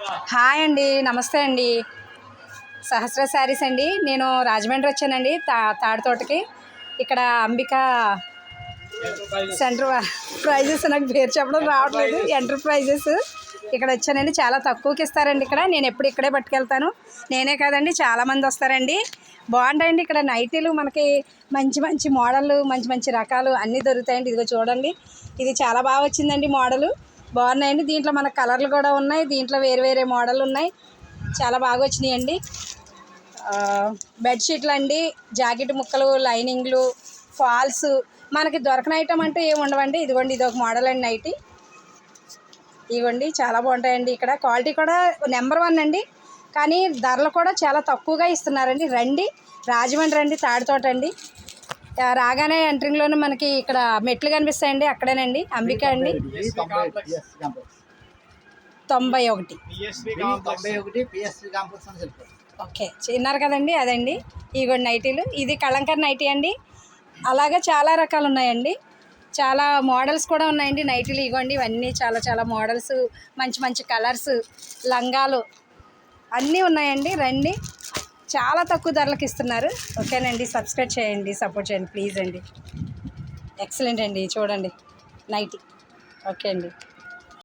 Hi అండి, నమస్తే అండి. సహస్ర శారీస్ అండి. నేను రాజమండ్రి వచ్చానండి, తాడితోటకి. ఇక్కడ అంబిక సెంటర్ ప్రైజెస్, నాకు పేరు చెప్పడం రావట్లేదు, ఎంటర్ప్రైజెస్. ఇక్కడ వచ్చానండి, చాలా తక్కువకి ఇస్తారండి ఇక్కడ. నేను ఎప్పుడు ఇక్కడే పట్టుకెళ్తాను. నేనే కాదండి, చాలామంది వస్తారండి. బాగుంటాయండి ఇక్కడ నైటీలు. మనకి మంచి మంచి మోడళ్ళు, మంచి మంచి రకాలు అన్నీ దొరుకుతాయండి. ఇదిగో చూడండి, ఇది చాలా బాగా వచ్చిందండి మోడలు. బాగున్నాయండి. దీంట్లో మన కలర్లు కూడా ఉన్నాయి. దీంట్లో వేరే వేరే మోడల్ ఉన్నాయి. చాలా బాగా వచ్చినాయండి. బెడ్షీట్లు అండి, జాకెట్ ముక్కలు, లైనింగ్లు, ఫాల్స్. మనకి దొరకని ఐటమ్ అంటూ ఏమి ఉండవండి. ఇదిగోండి, ఇది ఒక మోడల్ అండి నైటీ. ఇవ్వండి, చాలా బాగుంటాయండి. ఇక్కడ క్వాలిటీ కూడా నెంబర్ 1 అండి. కానీ ధరలు కూడా చాలా తక్కువగా ఇస్తున్నారండి. రండి, రాజమండ్రి రండి, తాడితోట అండి. రాగానే ఎంట్రింగ్లోనే మనకి ఇక్కడ మెట్లు కనిపిస్తాయండి, అక్కడేనండి అంబిక అండి. 91. ఓకే, చిన్నారు కదండి, అదండి. ఇగో నైటీలు. ఇది కలంకర్ నైటీ అండి. అలాగే చాలా రకాలు ఉన్నాయండి, చాలా మోడల్స్ కూడా ఉన్నాయండి నైటీలు. ఇవ్వండి, ఇవన్నీ చాలా చాలా మోడల్స్, మంచి మంచి కలర్స్, లంగాలు అన్నీ ఉన్నాయండి. రండి, చాలా తక్కువ ధరలకు ఇస్తున్నారు. ఓకేనండి, సబ్స్క్రైబ్ చేయండి, సపోర్ట్ చేయండి ప్లీజ్ అండి. ఎక్సలెంట్ అండి, చూడండి నైటీ. ఓకే అండి.